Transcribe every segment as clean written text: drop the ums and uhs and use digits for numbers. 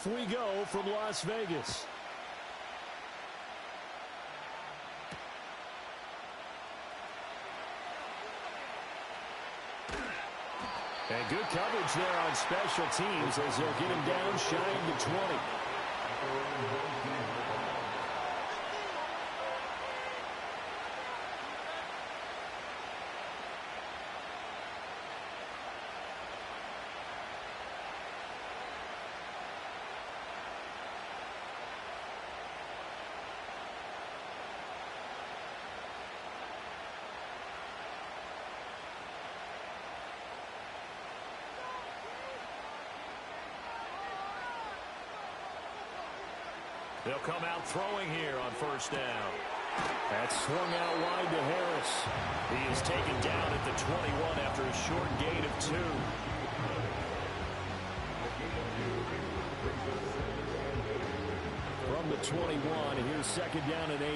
off we go from Las Vegas. And good coverage there on special teams as they'll get him down shy of the 20. They'll come out throwing here on first down. That's swung out wide to Harris. He is taken down at the 21 after a short gain of 2. From the 21, here's second down and 8.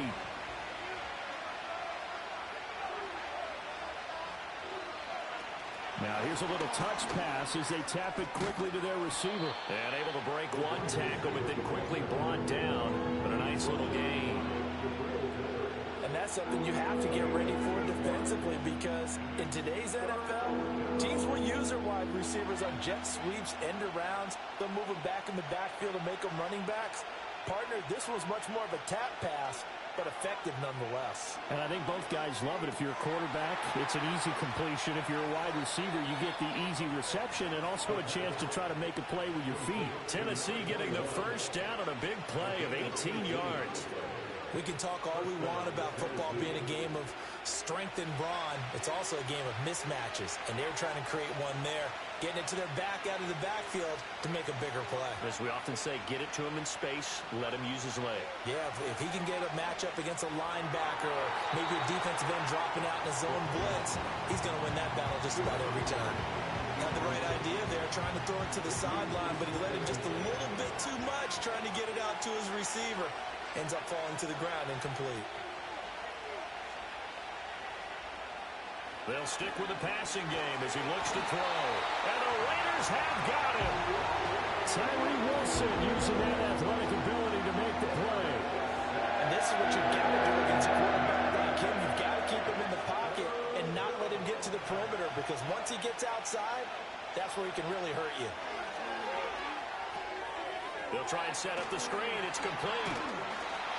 Now here's a little touch pass as they tap it quickly to their receiver. And able to break one tackle, but then quickly brought down. But a nice little gain. And that's something you have to get ready for defensively, because in today's NFL, teams will use their wide receivers on jet sweeps, end arounds. They'll move them back in the backfield to make them running backs. Partner, this was much more of a tap pass, but effective nonetheless. And I think both guys love it. If you're a quarterback, it's an easy completion. If you're a wide receiver, you get the easy reception and also a chance to try to make a play with your feet. Tennessee getting the first down on a big play of 18 yards. We can talk all we want about football being a game of strength and brawn. It's also a game of mismatches, and they're trying to create one there, getting it to their back out of the backfield to make a bigger play. As we often say, get it to him in space, let him use his leg. Yeah, if he can get a matchup against a linebacker or maybe a defensive end dropping out in a zone blitz, he's going to win that battle just about every time. Had the right idea there, trying to throw it to the sideline, but he let him just a little bit too much, trying to get it out to his receiver. Ends up falling to the ground incomplete. They'll stick with the passing game as he looks to throw. And the Raiders have got him. Tyree Wilson using that athletic ability to make the play. And this is what you've got to do against a quarterback like him. You've got to keep him in the pocket and not let him get to the perimeter, because once he gets outside, that's where he can really hurt you. They'll try and set up the screen. It's complete.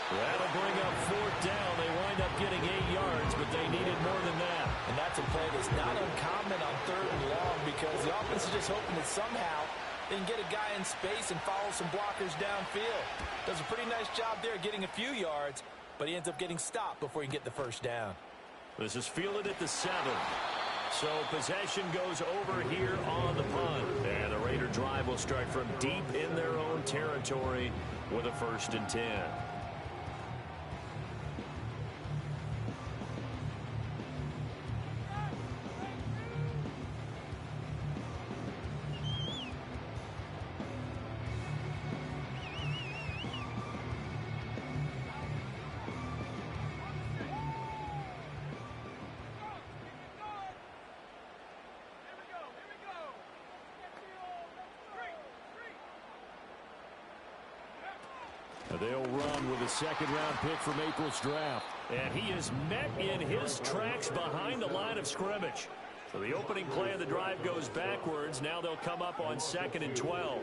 That'll bring up fourth down. They wind up getting 8 yards, but they needed more than that. And that's a play that's not uncommon on third and long, because the offense is just hoping that somehow they can get a guy in space and follow some blockers downfield. Does a pretty nice job there getting a few yards, but he ends up getting stopped before he can get the first down. This is fielded at the 7. So possession goes over here on the punt. And the Raider drive will start from deep in their own territory with a 1st and 10. They'll run with a second-round pick from April's draft. And he is met in his tracks behind the line of scrimmage. So the opening play of the drive goes backwards. Now they'll come up on 2nd and 12.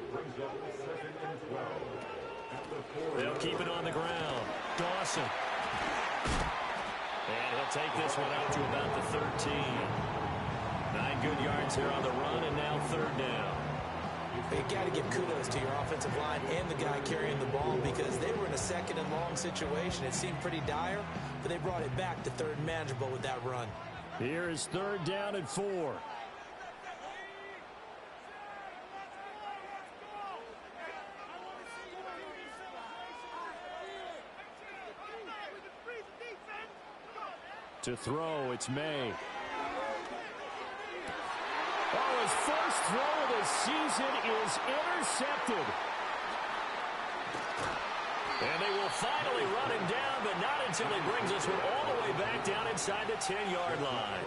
They'll keep it on the ground. Dawson. And he'll take this one out to about the 13. 9 good yards here on the run, and now 3rd down. You got to give kudos to your offensive line and the guy carrying the ball, because they were in a 2nd and long situation. It seemed pretty dire, but they brought it back to 3rd and manageable with that run. Here is 3rd down and 4. To throw, it's May. Oh, his first throw of the season is intercepted. And they will finally run him down, but not until he brings this one all the way back down inside the 10-yard line.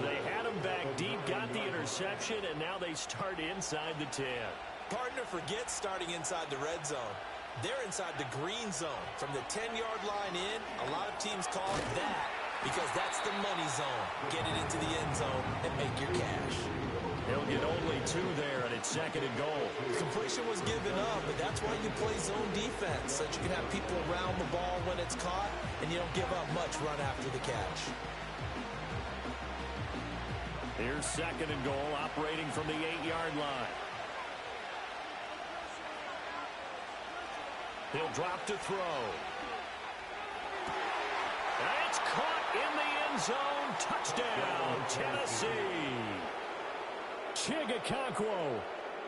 They had him back deep, got the interception, and now they start inside the 10. Partner forgets starting inside the red zone. They're inside the green zone. From the 10-yard line in, a lot of teams call it that because that's the money zone. Get it into the end zone and make your cash. He'll get only 2 there, and it's 2nd and goal. Completion was given up, but that's why you play zone defense, so that you can have people around the ball when it's caught, and you don't give up much run after the catch. Here's 2nd and goal, operating from the 8-yard line. He'll drop to throw. And it's caught in the end zone. Touchdown, Tennessee. Chigokoko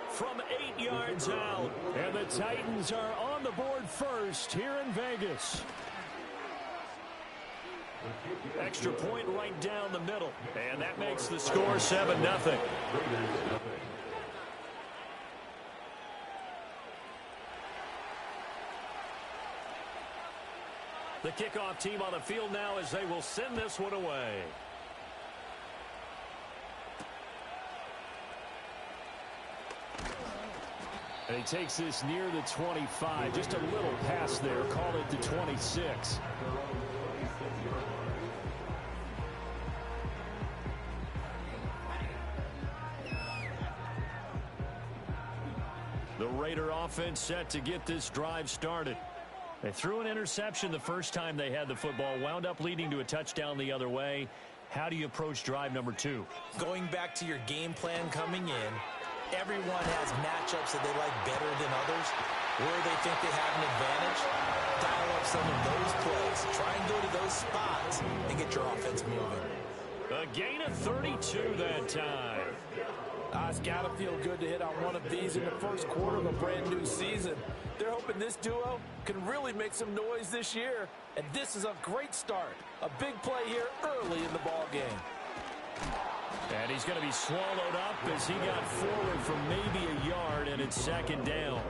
from 8 yards out. And the Titans are on the board first here in Vegas. Extra point right down the middle. And that makes the score 7-0. The kickoff team on the field now as they will send this one away. And he takes this near the 25. Just a little pass there. Call it the 26. The Raider offense set to get this drive started. They threw an interception the first time they had the football, wound up leading to a touchdown the other way. How do you approach drive number 2? Going back to your game plan coming in, everyone has matchups that they like better than others. Where they think they have an advantage, dial up some of those plays. Try and go to those spots and get your offense moving. A gain of 32 that time. It's got to feel good to hit on one of these in the first quarter of a brand new season. They're hoping this duo can really make some noise this year. And this is a great start. A big play here early in the ball game. And he's going to be swallowed up as he got forward for maybe a yard, and it's 2nd down.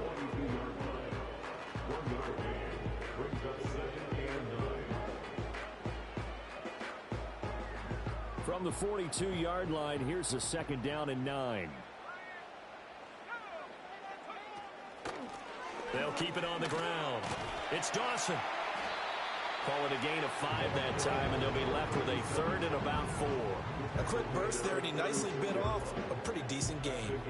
From the 42-yard line, here's a 2nd down and 9. They'll keep it on the ground. It's Dawson. Call it a gain of 5 that time, and they'll be left with a 3rd and about 4. A quick burst there, and he nicely bit off a pretty decent gain.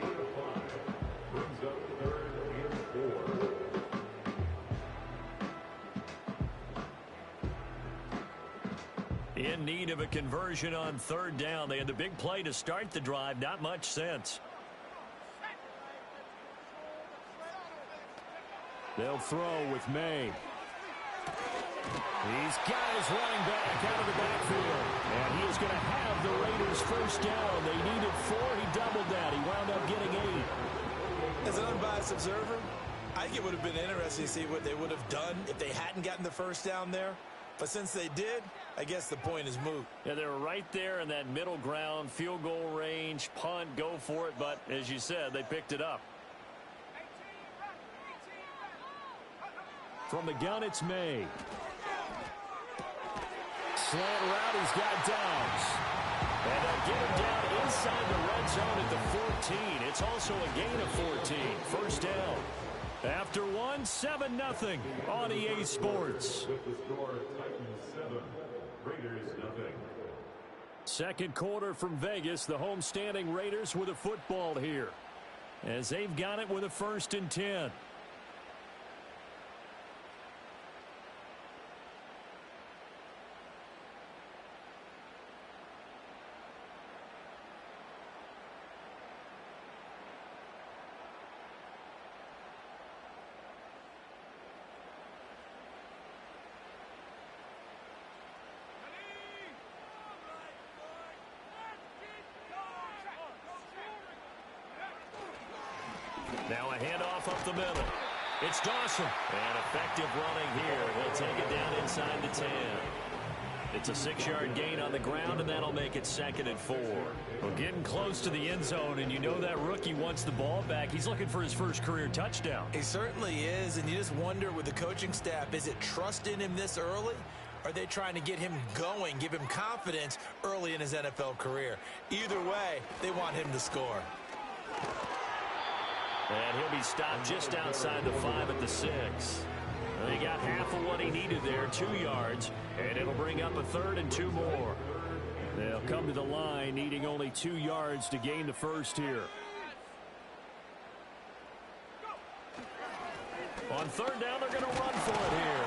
In need of a conversion on 3rd down. They had the big play to start the drive. Not much sense. They'll throw with May. He's got his running back out of the backfield. And he is going to have the Raiders first down. They needed 4. He doubled that. He wound up getting 8. As an unbiased observer, I think it would have been interesting to see what they would have done if they hadn't gotten the first down there. But since they did, I guess the point is moot. Yeah, they were right there in that middle ground, field goal range, punt, go for it. But as you said, they picked it up. From the gun, it's May. Slant route, he's got Downs. And they'll get him down inside the red zone at the 14. It's also a gain of 14. First down. After 1, 7-0 on EA Sports. Second quarter from Vegas. The homestanding Raiders with a football here, as they've got it with a 1st and 10. Now a handoff up the middle. It's Dawson. And effective running here. He'll take it down inside the 10. It's a 6-yard gain on the ground, and that'll make it 2nd and 4. Well, getting close to the end zone, and you know that rookie wants the ball back. He's looking for his first career touchdown. He certainly is, and you just wonder with the coaching staff, is it trust in him this early? Or are they trying to get him going, give him confidence early in his NFL career? Either way, they want him to score. And he'll be stopped just outside the 5 at the 6. He got half of what he needed there, 2 yards, and it'll bring up a 3rd and 2 more. They'll come to the line needing only 2 yards to gain the first here. On 3rd down, they're going to run for it here.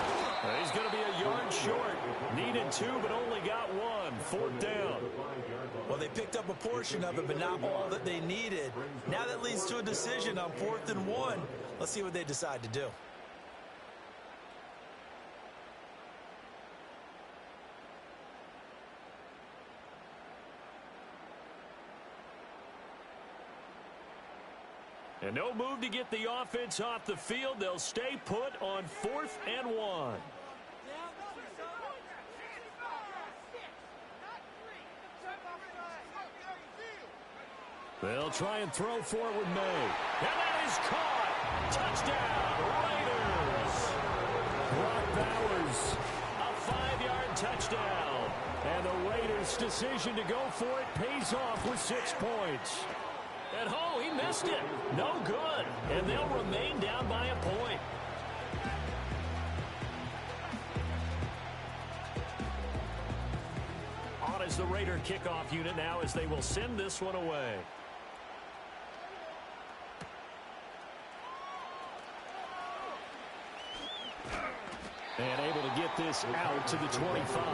He's going to be a yard short. Needed 2, but only got 1. 4th down. Well, they picked up a portion of it, but not all that they needed. Now that leads to a decision on 4th and 1. Let's see what they decide to do. And no move to get the offense off the field. They'll stay put on 4th and 1. They'll try and throw forward May. And that is caught. Touchdown, Raiders. Brock Bowers, a 5-yard touchdown. And the Raiders' decision to go for it pays off with 6 points. And oh, he missed it. No good. And they'll remain down by a point. On is the Raider kickoff unit now as they will send this one away. And able to get this out to the 25.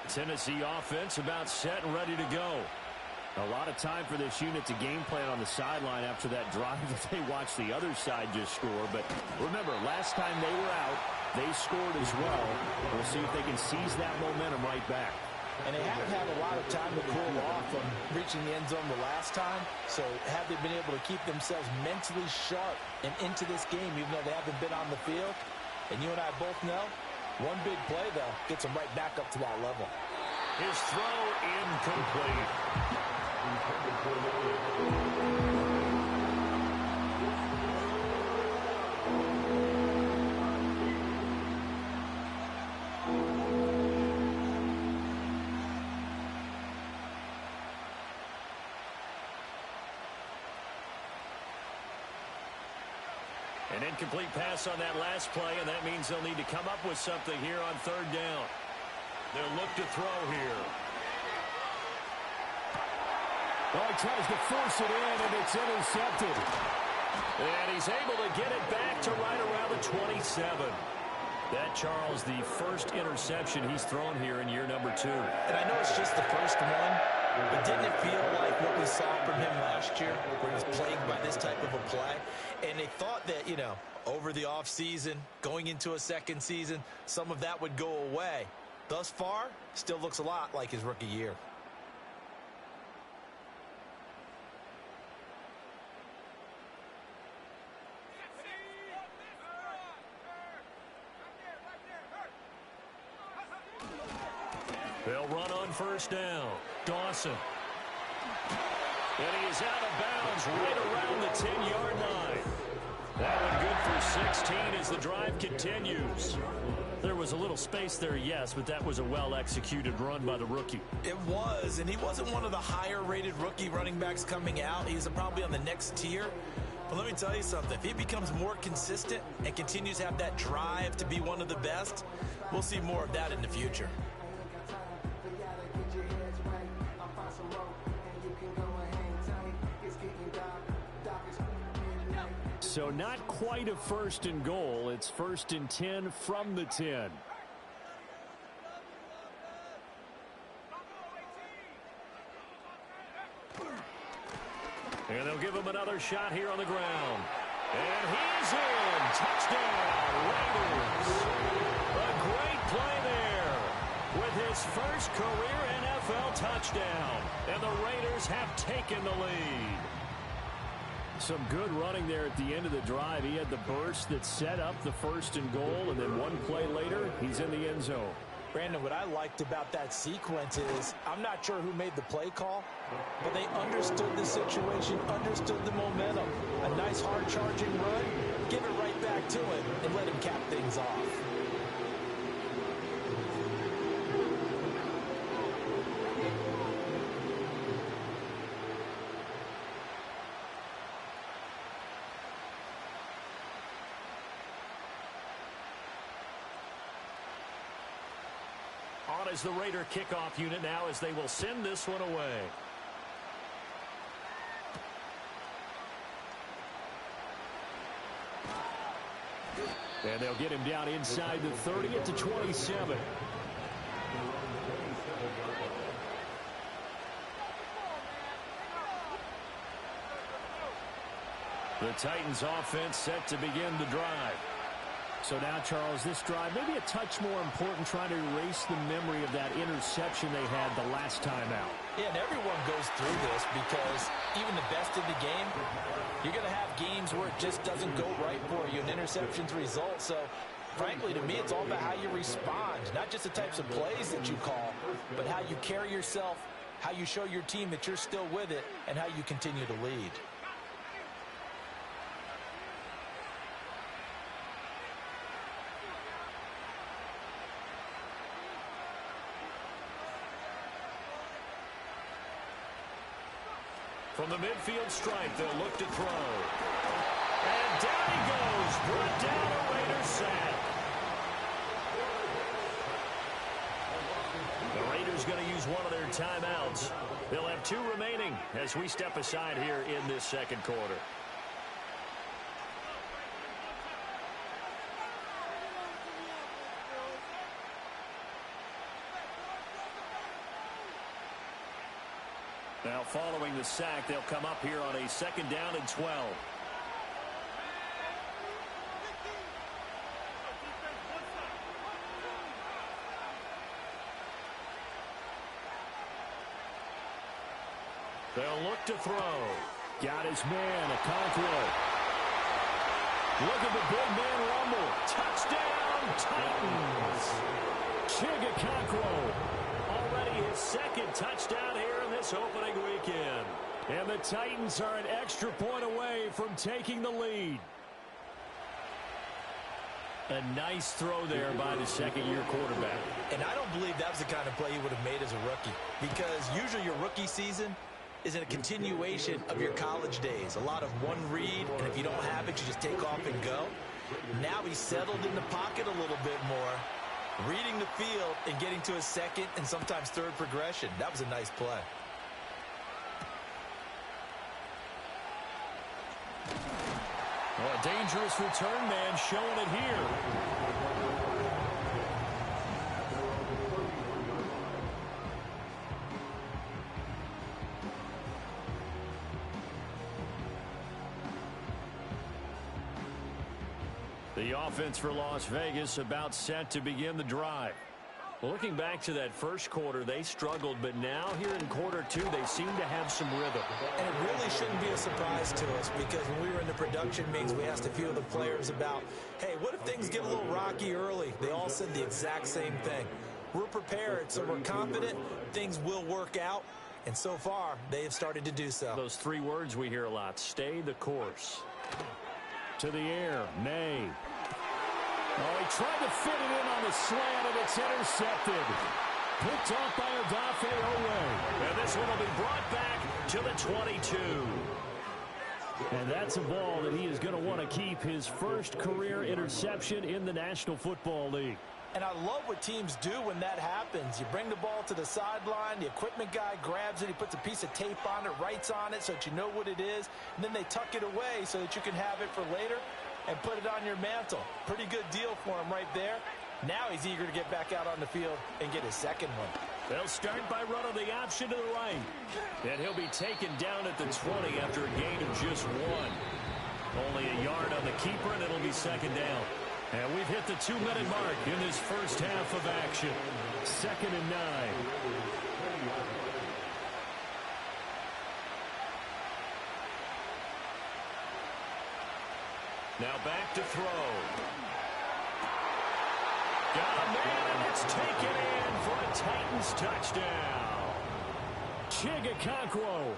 Tennessee offense about set and ready to go. A lot of time for this unit to game plan on the sideline after that drive that they watched the other side just score. But remember, last time they were out, they scored as well. We'll see if they can seize that momentum right back. And they haven't had a lot of time to cool off from reaching the end zone the last time. So have they been able to keep themselves mentally sharp and into this game, even though they haven't been on the field? And you and I both know, one big play, though, gets them right back up to that level. His throw incomplete. An incomplete pass on that last play, and that means they'll need to come up with something here on 3rd down. They'll look to throw here. Oh, he tries to force it in, and it's intercepted. And he's able to get it back to right around the 27. That, Charles, the first interception he's thrown here in year number 2. And I know it's just the first one, but didn't it feel like what we saw from him last year, where he was plagued by this type of a play? And they thought that, you know, over the offseason, going into a second season, some of that would go away. Thus far, still looks a lot like his rookie year. They'll run on 1st down. Dawson. And he is out of bounds right around the 10-yard line. That one good for 16 as the drive continues. There was a little space there, yes, but that was a well-executed run by the rookie. It was, and he wasn't one of the higher-rated rookie running backs coming out. He's probably on the next tier. But let me tell you something. If he becomes more consistent and continues to have that drive to be one of the best, we'll see more of that in the future. So not quite a 1st and goal. It's 1st and 10 from the 10. And they'll give him another shot here on the ground. And he's in. Touchdown, Raiders. A great play there with his first career NFL touchdown. And the Raiders have taken the lead. Some good running there at the end of the drive. He had the burst that set up the 1st and goal, and then one play later, he's in the end zone. Brandon, what I liked about that sequence is I'm not sure who made the play call, but they understood the situation, understood the momentum. A nice hard-charging run, give it right back to him, and let him cap things off. On as the Raider kickoff unit now as they will send this one away. And they'll get him down inside the 30 at the 27. The Titans offense set to begin the drive. So now, Charles, this drive maybe a touch more important, trying to erase the memory of that interception they had the last time out. Yeah, and everyone goes through this because even the best in the game, you're going to have games where it just doesn't go right for you, and interceptions result. So, frankly, to me, it's all about how you respond, not just the types of plays that you call, but how you carry yourself, how you show your team that you're still with it, and how you continue to lead. From the midfield stripe, they'll look to throw. And down he goes. Brought down a Raider sack. The Raiders going to use one of their timeouts. They'll have 2 remaining as we step aside here in this second quarter. Now, following the sack, they'll come up here on a 2nd down and 12. They'll look to throw. Got his man, Okonkwo. Look at the big man rumble. Touchdown, Titans. Chig Okonkwo. Already his 2nd touchdown here in this opening weekend. And the Titans are an extra point away from taking the lead. A nice throw there by the 2nd-year quarterback. And I don't believe that was the kind of play he would have made as a rookie, because usually your rookie season is a continuation of your college days. A lot of one read, and if you don't have it, you just take off and go. Now he's settled in the pocket a little bit more, reading the field and getting to a 2nd and sometimes 3rd progression. That was a nice play. Well, a dangerous return man showing it here. The offense for Las Vegas about set to begin the drive. Looking back to that first quarter, they struggled, but now here in quarter 2, they seem to have some rhythm. And it really shouldn't be a surprise to us, because when we were in the production meetings, we asked a few of the players about, hey, what if things get a little rocky early? They all said the exact same thing. We're prepared, so we're confident things will work out, and so far, they have started to do so. Those 3 words we hear a lot: stay the course. To the air, May. Oh, he tried to fit it in on the slant, and it's intercepted. Picked off by Odafe Oweh. And this one will be brought back to the 22. And that's a ball that he is going to want to keep, his first career interception in the National Football League. And I love what teams do when that happens. You bring the ball to the sideline, the equipment guy grabs it, he puts a piece of tape on it, writes on it so that you know what it is, and then they tuck it away so that you can have it for later and put it on your mantle. Pretty good deal for him right there. Now he's eager to get back out on the field and get his 2nd one. They'll start by running the option to the right. And he'll be taken down at the 20 after a gain of just 1. Only a yard on the keeper, and it'll be 2nd down. And we've hit the 2-minute mark in this first half of action. 2nd and 9. Now back to throw. Got a man, and it's It's taken in for a Titans touchdown. Chig Okonkwo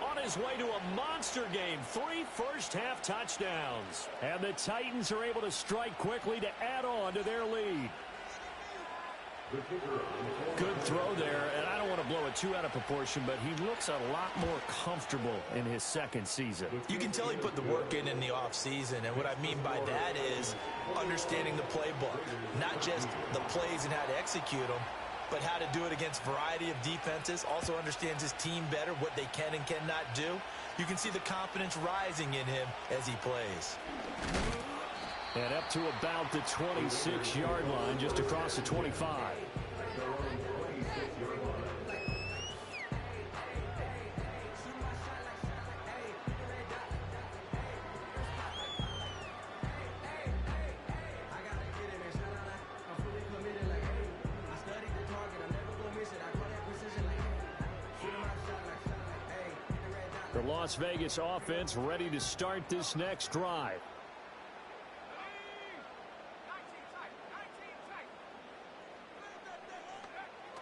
on his way to a monster game. 3 first-half touchdowns. And the Titans are able to strike quickly to add on to their lead. Good throw there, and I don't want to blow it too out of proportion, but he looks a lot more comfortable in his second season. You can tell he put the work in the offseason, and what I mean by that is understanding the playbook. Not just the plays and how to execute them, but how to do it against a variety of defenses. Also understands his team better, what they can and cannot do. You can see the confidence rising in him as he plays. And up to about the 26-yard line, just across the 25. The Las Vegas offense ready to start this next drive.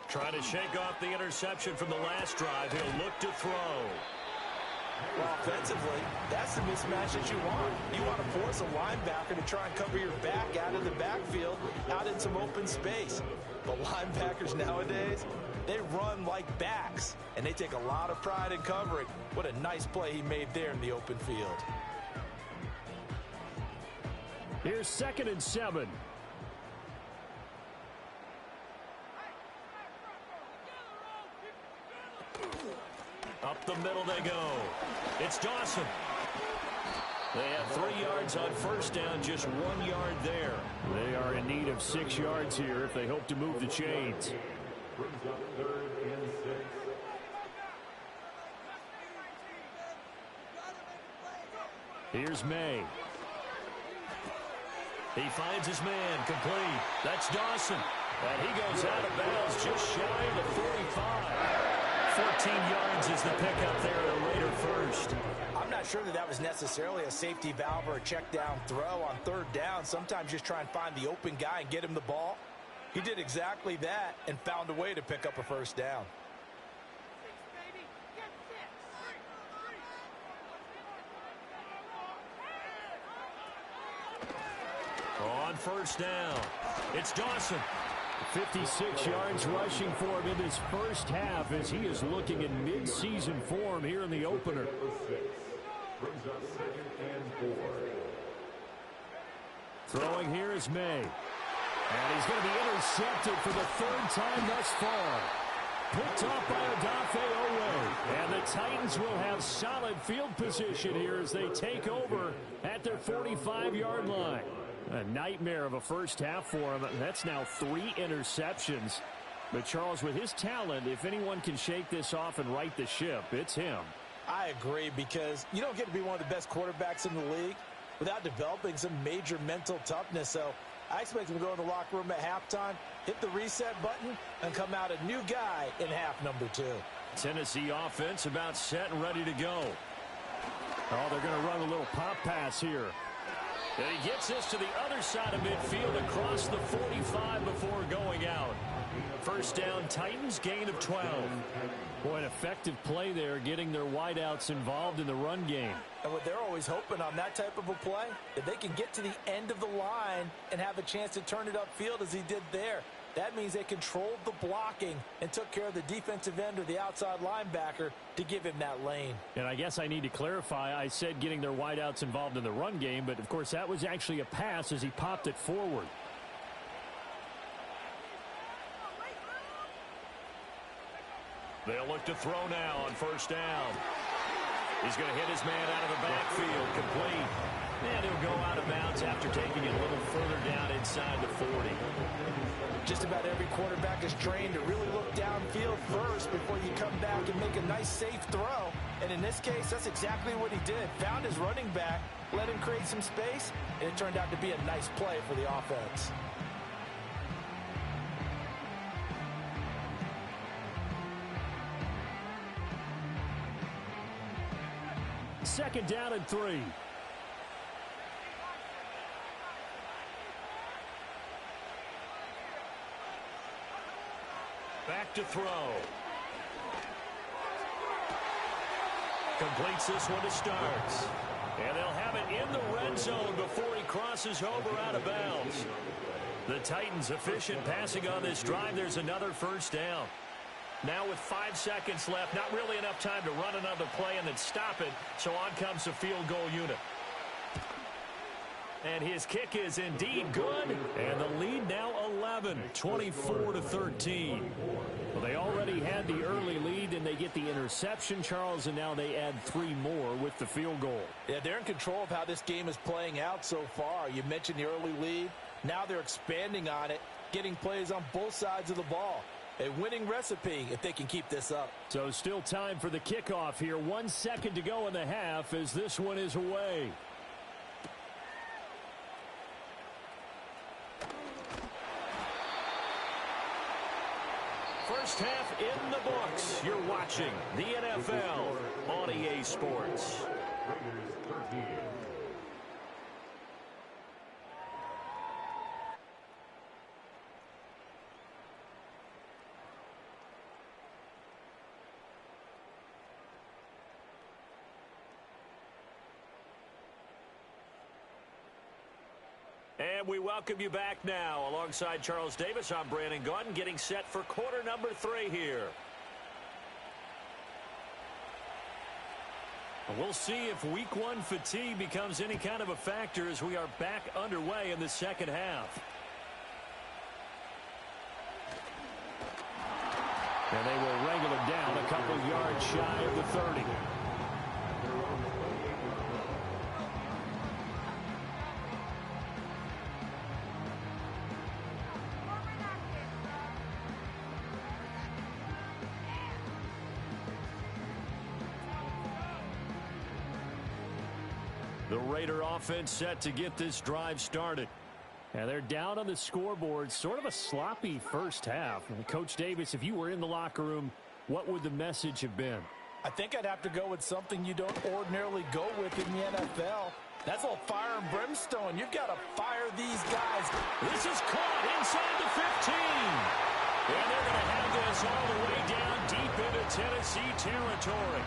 Trying to shake off the interception from the last drive. He'll look to throw. Well, offensively, that's the mismatch that you want. You want to force a linebacker to try and cover your back out of the backfield, out in some open space. But linebackers nowadays, they run like backs, and they take a lot of pride in covering. What a nice play he made there in the open field. Here's 2nd and 7. Up the middle they go. It's Dawson. They have 3 yards on first down, just 1 yard there. They are in need of 6 yards here if they hope to move the chains. Here's May. He finds his man, complete. That's Dawson. And he goes out of bounds just shy of the 45. 14 yards is the pickup there at a Raider first. I'm not sure that was necessarily a safety valve or a check down throw on 3rd down. Sometimes just try and find the open guy and get him the ball. He did exactly that and found a way to pick up a first down. On first down, it's Dawson. 56 yards rushing for him in this first half as he is looking in mid-season form here in the opener. Throwing here is May. And he's going to be intercepted for the 3rd time thus far. Picked off by Odafe Oweh. And the Titans will have solid field position here as they take over at their 45-yard line. A nightmare of a first half for him. That's now 3 interceptions. But, Charles, with his talent, if anyone can shake this off and right the ship, it's him. I agree, because you don't get to be one of the best quarterbacks in the league without developing some major mental toughness. So I expect him to go in the locker room at halftime, hit the reset button, and come out a new guy in half number 2. Tennessee offense about set and ready to go. Oh, they're going to run a little pop pass here. And he gets this to the other side of midfield across the 45 before going out. First down, Titans, gain of 12. Boy, an effective play there, getting their wideouts involved in the run game. And what they're always hoping on that type of a play, if they can get to the end of the line and have a chance to turn it upfield as he did there. That means they controlled the blocking and took care of the defensive end or the outside linebacker to give him that lane. And I guess I need to clarify, I said getting their wideouts involved in the run game, but of course that was actually a pass as he popped it forward. They'll look to throw now on first down. He's going to hit his man out of the backfield, complete. And he'll go out of bounds after taking it a little further down inside the 40. Just about every quarterback is trained to really look downfield first before you come back and make a nice, safe throw. And in this case, that's exactly what he did. Found his running back, let him create some space, and it turned out to be a nice play for the offense. Second down and 3. Back to throw. Completes this one to Starks. And they'll have it in the red zone before he crosses over out of bounds. The Titans efficient passing on this drive. There's another first down. Now with 5 seconds left, not really enough time to run another play and then stop it. So on comes the field goal unit. And his kick is indeed good. And the lead now 11, 24-13. Well, they already had the early lead, and they get the interception, Charles, and now they add 3 more with the field goal. Yeah, they're in control of how this game is playing out so far. You mentioned the early lead. Now they're expanding on it, getting plays on both sides of the ball. A winning recipe if they can keep this up. So still time for the kickoff here. 1 second to go in the half as this one is away. First half in the books. You're watching the NFL on EA Sports. And we welcome you back now. Alongside Charles Davis, I'm Brandon Gaudin, getting set for quarter number 3 here. We'll see if week 1 fatigue becomes any kind of a factor as we are back underway in the second half. And they will wrangle it down a couple yards shy of the 30. The Raider offense set to get this drive started. And they're down on the scoreboard. Sort of a sloppy first half. And Coach Davis, if you were in the locker room, what would the message have been? I think I'd have to go with something you don't ordinarily go with in the NFL. That's all fire and brimstone. You've got to fire these guys. This is caught inside the 15. And they're going to have this all the way down deep into Tennessee territory.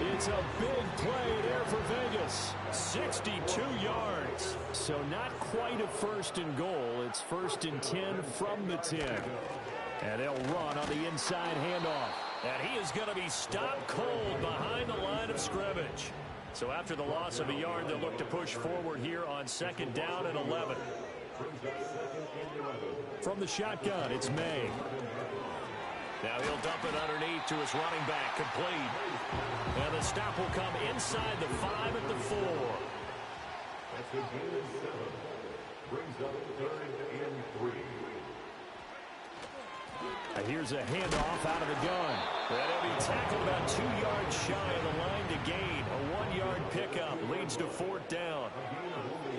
It's a big play there for Vegas. 62 yards. So not quite a first and goal. It's first and 10 from the 10. And they'll run on the inside handoff. And he is going to be stopped cold behind the line of scrimmage. So after the loss of a yard, they'll look to push forward here on second down and 11. From the shotgun, it's May. Now he'll dump it underneath to his running back, complete. And the stop will come inside the 5 at the 4. That's the game of 7. Brings up 3rd and 3. And here's a handoff out of the gun. And he'll be tackled about 2 yards shy of the line to gain. A 1-yard pickup leads to 4th down.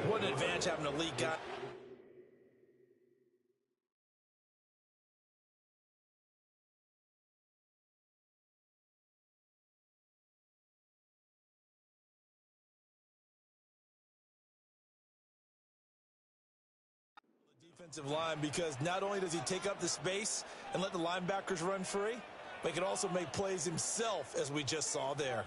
What an advantage having a lead guy. Defensive line, because not only does he take up the space and let the linebackers run free, but he can also make plays himself, as we just saw there.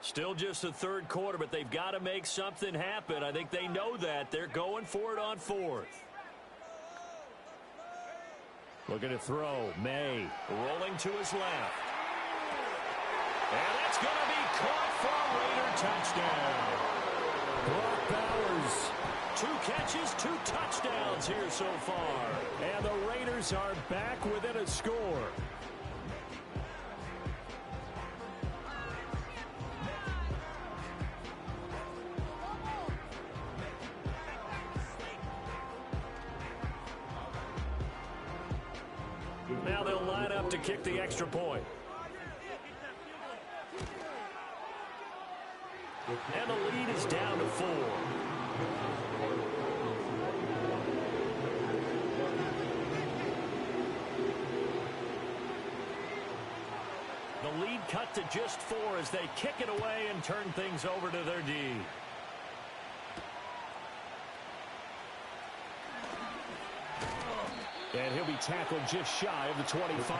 Still just the third quarter, but they've got to make something happen. I think they know that. They're going for it on 4th. Looking to throw. May rolling to his left. And that's going to be caught for a Raider touchdown. Brock Bowers, 2 catches, 2 touchdowns here so far. And the Raiders are back within a score. Now they'll line up to kick the extra point. And the lead is down to 4. The lead cut to just 4 as they kick it away and turn things over to their D. And he'll be tackled just shy of the 25.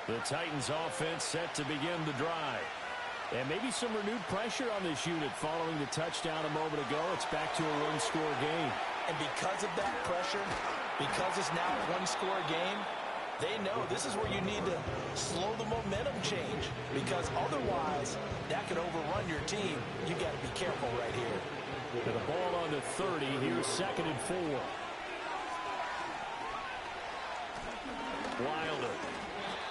The Titans offense set to begin the drive. And maybe some renewed pressure on this unit following the touchdown a moment ago. It's back to a one-score game. And because of that pressure, because it's now a one-score game, they know this is where you need to slow the momentum change, because otherwise that could overrun your team. You got to be careful right here. And the ball on the 30. Here's 2nd and 4. Wilder.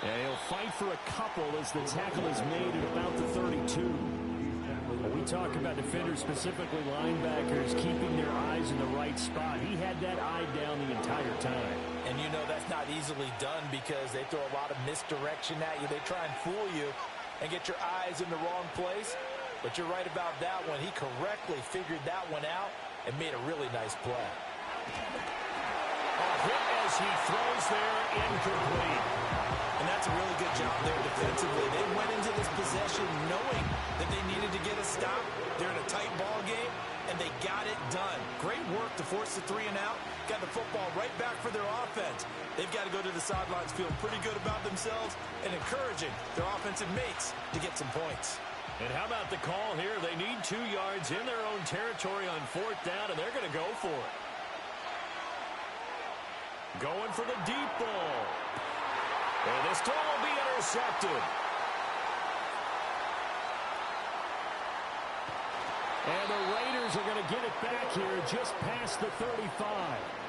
And he'll fight for a couple as the tackle is made at about the 32. When we talk about defenders, specifically linebackers, keeping their eyes in the right spot, he had that eye down the entire time. And you know that's not easily done because they throw a lot of misdirection at you. They try and fool you and get your eyes in the wrong place. But you're right about that one. He correctly figured that one out and made a really nice play. A hit as he throws there, incomplete. And that's a really good job there defensively. They went into this possession knowing that they needed to get a stop. They're in a tight ball game, and they got it done. Great work to force the 3 and out. Got the football right back for their offense. They've got to go to the sidelines feeling pretty good about themselves and encouraging their offensive mates to get some points. And how about the call here? They need 2 yards in their own territory on 4th down, and they're going to go for it. Going for the deep ball. And this throw will be intercepted. And the Raiders are going to get it back here just past the 35.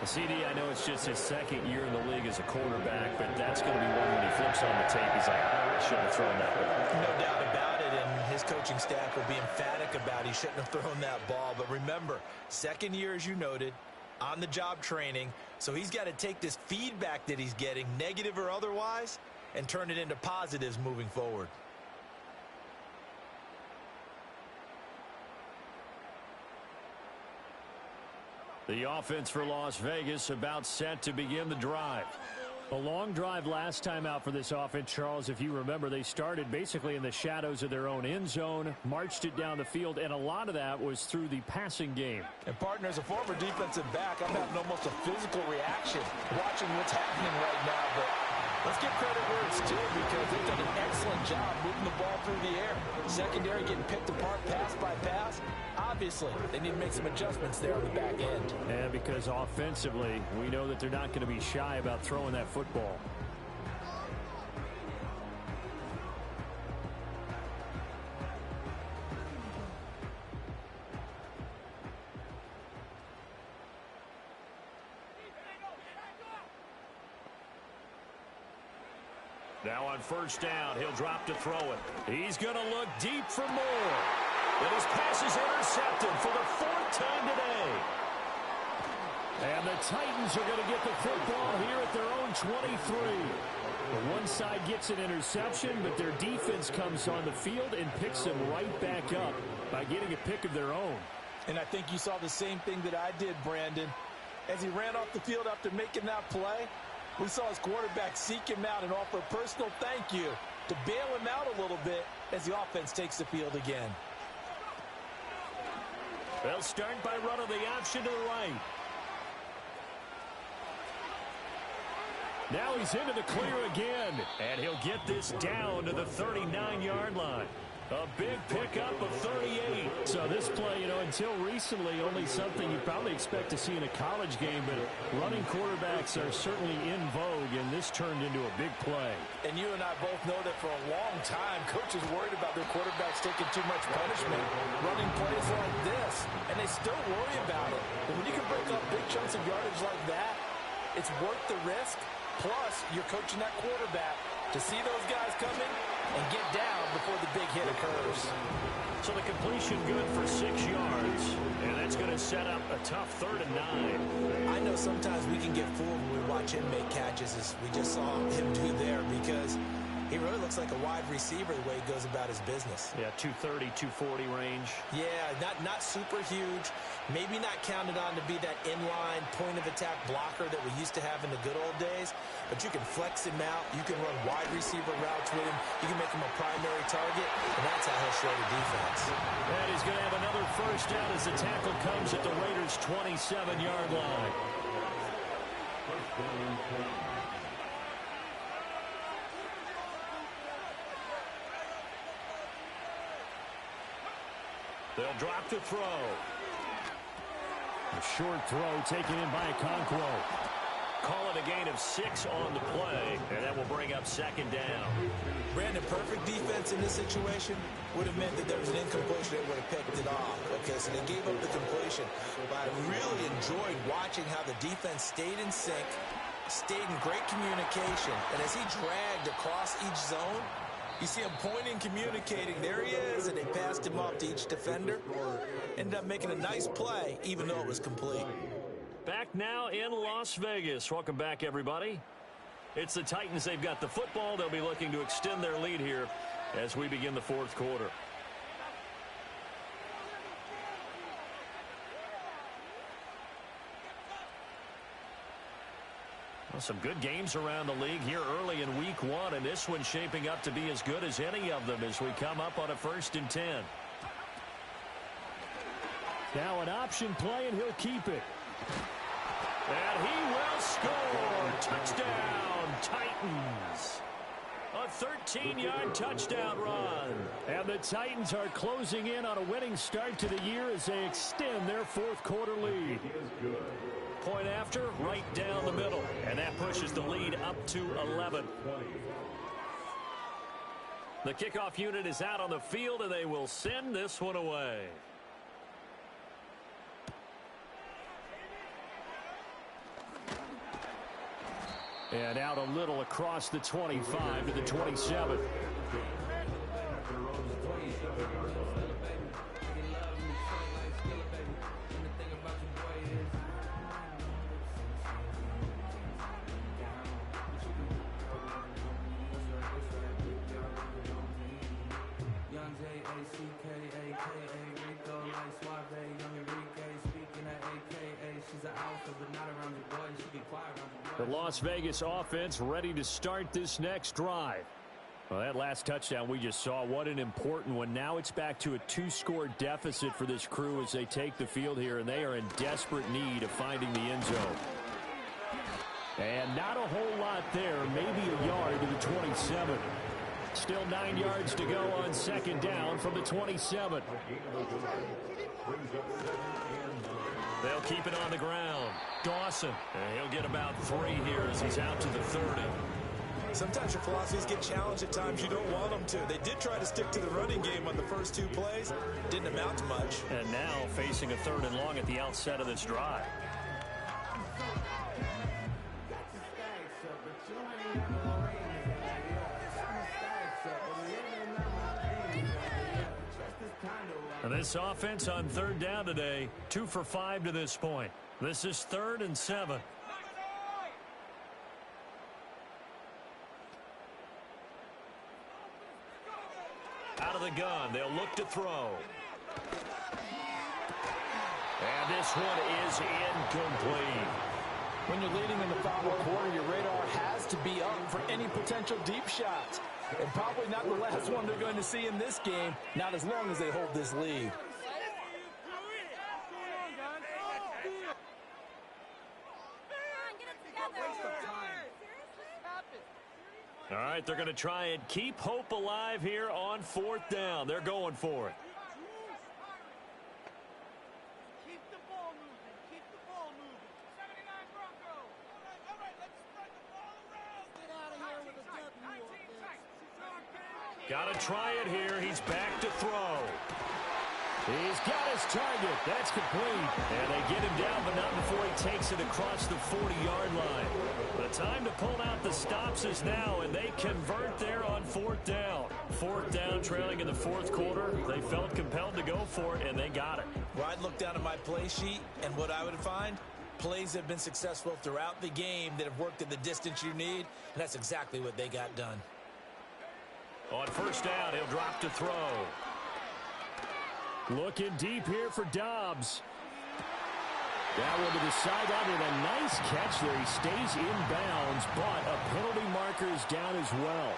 CD, I know it's just his 2nd year in the league as a quarterback, but that's going to be one when he flips on the tape. He's like, I shouldn't have thrown that one. No doubt about it, and his coaching staff will be emphatic about he shouldn't have thrown that ball. But remember, 2nd year, as you noted, on-the-job training, so he's got to take this feedback that he's getting, negative or otherwise, and turn it into positives moving forward. The offense for Las Vegas about set to begin the drive. A long drive last time out for this offense, Charles. If you remember, they started basically in the shadows of their own end zone, marched it down the field, and a lot of that was through the passing game. And partner, as a former defensive back, I'm having almost a physical reaction watching what's happening right now. But let's give credit where it's due, because they've done an excellent job moving the ball through the air. Secondary getting picked apart pass by pass. Obviously, they need to make some adjustments there on the back end. And because offensively, we know that they're not going to be shy about throwing that football. Now on 1st down, he'll drop to throw it. He's going to look deep for more. And his pass is intercepted for the 4th time today. And the Titans are going to get the football here at their own 23. One side gets an interception, but their defense comes on the field and picks them right back up by getting a pick of their own. And I think you saw the same thing that I did, Brandon. As he ran off the field after making that play, we saw his quarterback seek him out and offer a personal thank you to bail him out a little bit as the offense takes the field again. They'll start by running the option to the right. Now he's into the clear again, and he'll get this down to the 39-yard line. A big pickup of 38. So this play, until recently, only something you probably expect to see in a college game, but running quarterbacks are certainly in vogue, and this turned into a big play. And you and I both know that for a long time, coaches worried about their quarterbacks taking too much punishment, running plays like this, and they still worry about it. But when you can break up big chunks of yardage like that, it's worth the risk. Plus, you're coaching that quarterback to see those guys coming and get down before the big hit occurs. So the completion good for 6 yards, and that's going to set up a tough 3rd and 9. I know sometimes we can get fooled when we watch him make catches, as we just saw him do there, because He really looks like a wide receiver the way he goes about his business. Yeah, 230, 240 range. Yeah, not super huge. Maybe not counted on to be that inline point-of-attack blocker that we used to have in the good old days. But you can flex him out. You can run wide receiver routes with him. You can make him a primary target, and that's how he'll show the defense. And he's going to have another first down as the tackle comes at the Raiders' 27-yard line. They'll drop the throw. A short throw taken in by Okonkwo. Call it a gain of 6 on the play, and that will bring up second down. Brandon, perfect defense in this situation would have meant that there was an incompletion that would have picked it off. Okay, so they gave up the completion. But I really enjoyed watching how the defense stayed in sync, stayed in great communication, and as he dragged across each zone, you see him pointing, communicating. There he is, and they passed him off to each defender. Ended up making a nice play, even though it was complete. Back now in Las Vegas. Welcome back, everybody. It's the Titans. They've got the football. They'll be looking to extend their lead here as we begin the fourth quarter. Well, some good games around the league here early in week 1, and this one's shaping up to be as good as any of them as we come up on a 1st and 10. Now an option play, and he'll keep it. And he will score. Touchdown, Titans. A 13-yard touchdown run. And the Titans are closing in on a winning start to the year as they extend their fourth quarter lead. Point after, right down the middle. And that pushes the lead up to 11. The kickoff unit is out on the field, and they will send this one away. And out a little across the 25 to the 27. The Las Vegas offense ready to start this next drive. Well, that last touchdown we just saw, what an important one. Now it's back to a 2-score deficit for this crew as they take the field here, and they are in desperate need of finding the end zone. And not a whole lot there, maybe a yard to the 27. Still 9 yards to go on second down from the 27. They'll keep it on the ground. Dawson, and he'll get about 3 here as he's out to the 30. Sometimes your philosophies get challenged at times you don't want them to. They did try to stick to the running game on the first 2 plays. Didn't amount to much. And now facing a 3rd and long at the outset of this drive. And this offense on 3rd down today, 2 for 5 to this point. This is 3rd and 7. Out of the gun, they'll look to throw. And this one is incomplete. When you're leading in the final quarter, your radar has to be up for any potential deep shots. And probably not the last one they're going to see in this game, not as long as they hold this lead. All right, they're going to try and keep hope alive here on 4th down. They're going for it. Keep the ball moving. Keep the ball moving. 79 Broncos. All right, let's spread the ball around. Get out of here with a W. Got to try it here. He's back to throw. He's got his target. That's complete. And they get him down, but not before he takes it across the 40-yard line. The time to pull out the stops is now, and they convert there on 4th down. 4th down, trailing in the 4th quarter. They felt compelled to go for it, and they got it. Well, I'd look down at my play sheet, and what I would find, plays have been successful throughout the game that have worked at the distance you need, and that's exactly what they got done. On first down, he'll drop to throw. Looking deep here for Dobbs. That one to the sideline, and a nice catch there. He stays in bounds, but a penalty marker is down as well.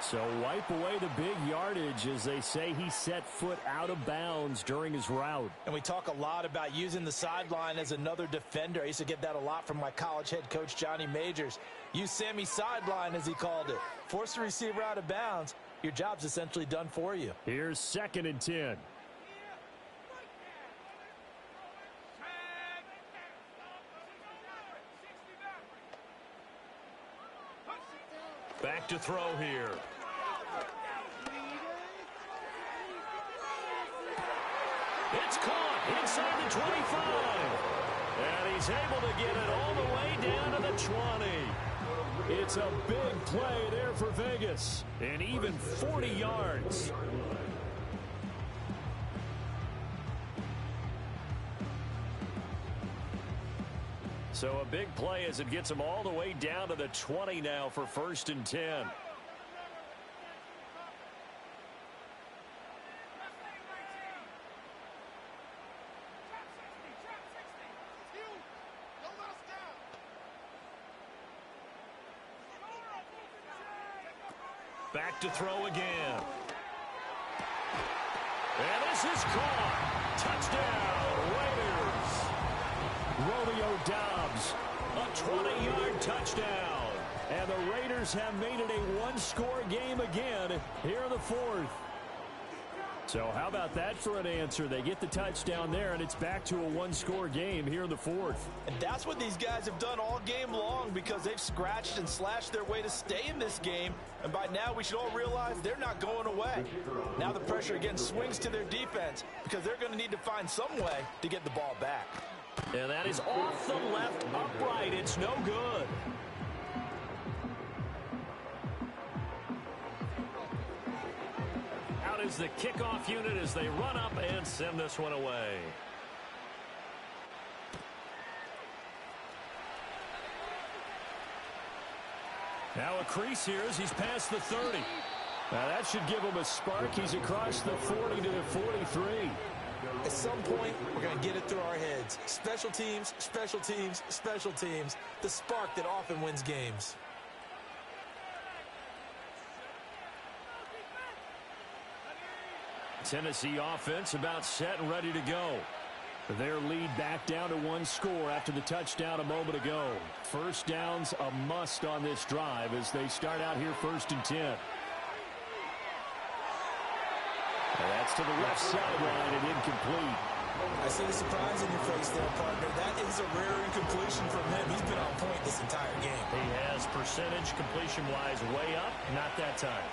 So wipe away the big yardage as they say he set foot out of bounds during his route. And we talk a lot about using the sideline as another defender. I used to get that a lot from my college head coach, Johnny Majors. Use Sammy sideline, as he called it. Force the receiver out of bounds. Your job's essentially done for you. Here's 2nd and 10. Back to throw here. It's caught inside the 25. And he's able to get it all the way down to the 20. It's a big play there for Vegas. And even 40 yards. So a big play as it gets him all the way down to the 20 now for 1st and 10. Back to throw again. And this is caught. Touchdown, Raiders. Romeo Dobbs, a 20-yard touchdown. And the Raiders have made it a one-score game again here in the 4th. So how about that for an answer? They get the touchdown there, and it's back to a one-score game here in the 4th. And that's what these guys have done all game long, because they've scratched and slashed their way to stay in this game. And by now, we should all realize they're not going away. Now the pressure again swings to their defense, because they're going to need to find some way to get the ball back. And that is off the left upright. It's no good. Out is the kickoff unit as they run up and send this one away. Now a crease here as he's past the 30. Now that should give him a spark. He's across the 40 to the 43. At some point, we're going to get it through our heads. Special teams, special teams, special teams. The spark that often wins games. Tennessee offense about set and ready to go. Their lead back down to one score after the touchdown a moment ago. First down's a must on this drive as they start out here 1st and 10. And that's to the left sideline and incomplete. I see the surprise in your face there, partner. That is a rare incompletion from him. He's been on point this entire game. He has percentage completion-wise way up, not that time.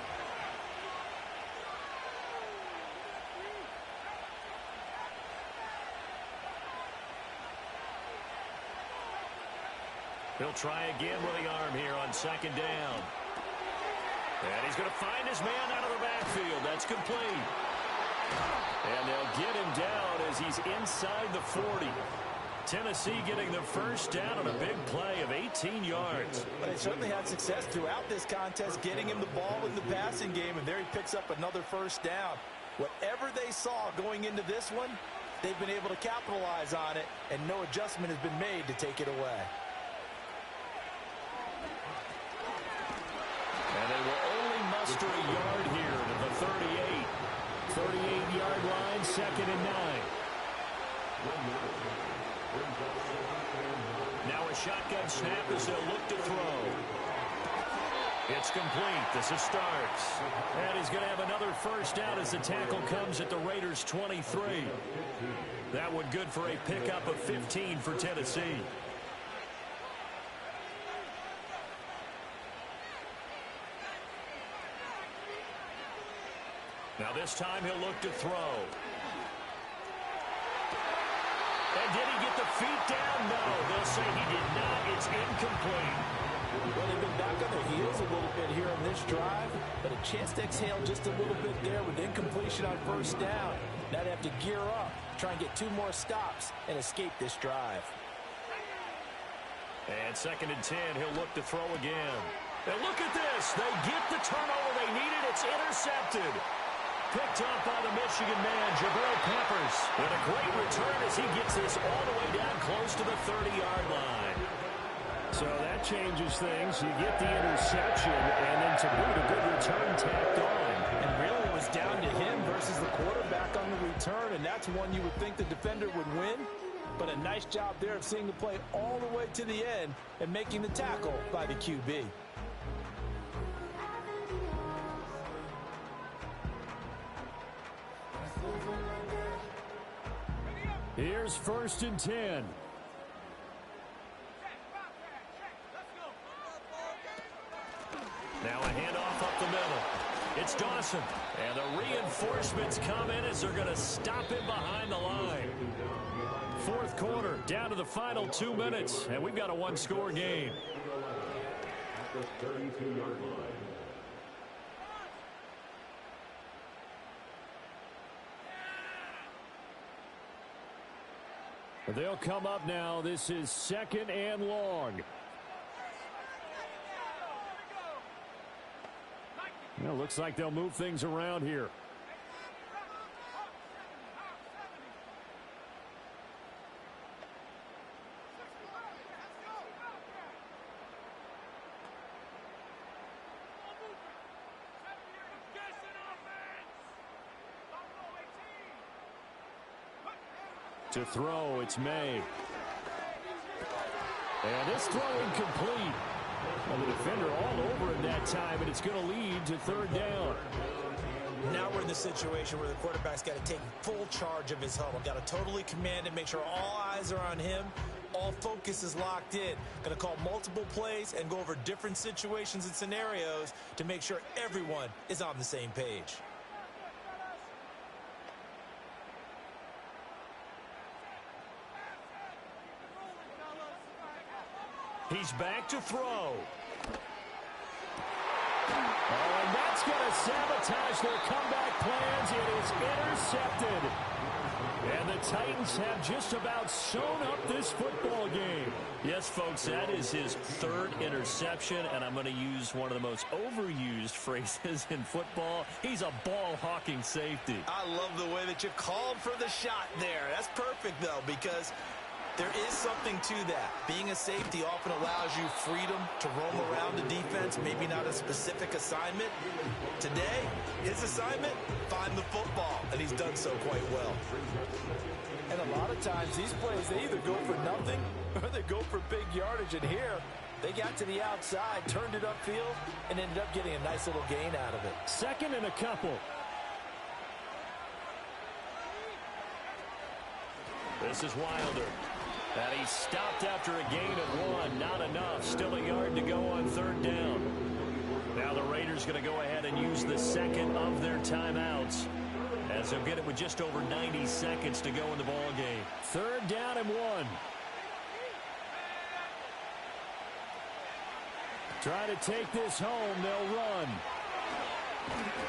He'll try again with the arm here on 2nd down. And he's going to find his man out of the backfield. That's complete. And they'll get him down as he's inside the 40. Tennessee getting the first down on a big play of 18 yards. But they certainly had success throughout this contest, getting him the ball in the passing game, and there he picks up another first down. Whatever they saw going into this one, they've been able to capitalize on it, and no adjustment has been made to take it away. And they will only muster a yard here to the 38. 38-yard line, 2nd and 9. Now a shotgun snap as they'll look to throw. It's complete. This is Starks. And he's going to have another first down as the tackle comes at the Raiders' 23. That one good for a pickup of 15 for Tennessee. Now this time he'll look to throw. And did he get the feet down? No, they'll say he did not. It's incomplete. Well, they've been back on their heels a little bit here on this drive, but a chance to exhale just a little bit there with incompletion on first down. Now they have to gear up, try and get 2 more stops and escape this drive. And 2nd and 10, he'll look to throw again. And look at this. They get the turnover they needed. It's intercepted. Picked up by the Michigan man, Jabril Peppers. And a great return as he gets this all the way down close to the 30-yard line. So that changes things. You get the interception, and then to boot, a good return tacked on. And really it was down to him versus the quarterback on the return, and that's one you would think the defender would win. But a nice job there of seeing the play all the way to the end and making the tackle by the QB. Here's 1st and 10. Now a handoff up the middle. It's Dawson. And the reinforcements come in as they're going to stop him behind the line. 4th quarter, down to the final 2 minutes, and we've got a one-score game. At the 32-yard line. They'll come up now. This is 2nd and long. Well, looks like they'll move things around here. To throw, it's May. And this throw incomplete. Well, the defender all over him that time, and it's going to lead to 3rd down. Now we're in the situation where the quarterback's got to take full charge of his huddle. Got to totally command it, make sure all eyes are on him. All focus is locked in. Going to call multiple plays and go over different situations and scenarios to make sure everyone is on the same page. He's back to throw. Oh, and that's going to sabotage their comeback plans. It is intercepted. And the Titans have just about sewn up this football game. Yes, folks, that is his 3rd interception, and I'm going to use one of the most overused phrases in football. He's a ball-hawking safety. I love the way that you called for the shot there. That's perfect, though, because there is something to that. Being a safety often allows you freedom to roam around the defense, maybe not a specific assignment. Today, his assignment, find the football, and he's done so quite well. And a lot of times, these plays, they either go for nothing or they go for big yardage. And here, they got to the outside, turned it upfield, and ended up getting a nice little gain out of it. 2nd and a couple. This is Wilder. And he stopped after a gain of 1. Not enough. Still a yard to go on 3rd down. Now the Raiders going to go ahead and use the 2nd of their timeouts, as they'll get it with just over 90 seconds to go in the ball game. 3rd down and 1. Try to take this home. They'll run.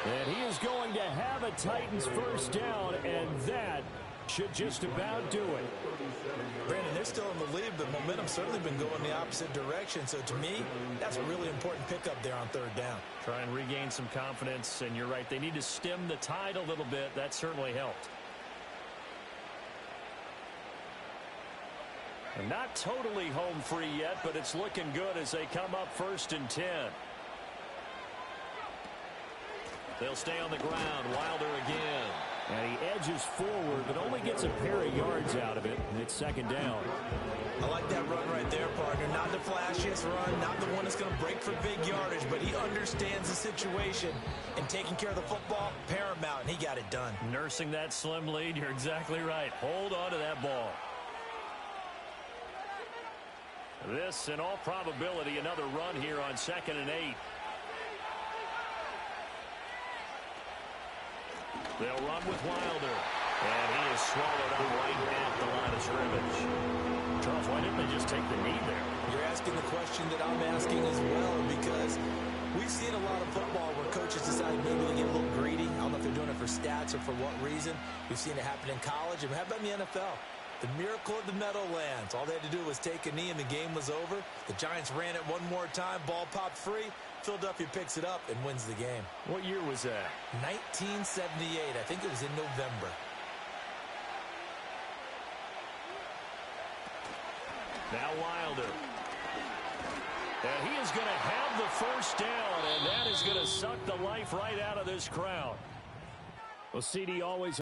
And he is going to have a Titans 1st down, and that should just about do it. Brandon, they're still in the lead, but momentum's certainly been going the opposite direction. So to me, that's a really important pickup there on 3rd down. Try and regain some confidence, and you're right. They need to stem the tide a little bit. That certainly helped. And not totally home free yet, but it's looking good as they come up 1st and 10. They'll stay on the ground. Wilder again. And he edges forward, but only gets a pair of yards out of it, and it's 2nd down. I like that run right there, partner. Not the flashiest run, not the one that's going to break for big yardage, but he understands the situation, and taking care of the football, paramount, and he got it done. Nursing that slim lead, you're exactly right. Hold on to that ball. This, in all probability, another run here on 2nd and 8. They'll run with Wilder. And he is swallowed up right at the line of scrimmage. Charles, why didn't they just take the knee there? You're asking the question that I'm asking as well, because we've seen a lot of football where coaches decide maybe they get a little greedy. I don't know if they're doing it for stats or for what reason. We've seen it happen in college, and how about in the NFL? The miracle of the Meadowlands. All they had to do was take a knee and the game was over. The Giants ran it one more time. Ball popped free. Philadelphia picks it up and wins the game. What year was that? 1978. I think it was in November. Now Wilder. And he is going to have the first down, and that is going to suck the life right out of this crowd. Well, CD always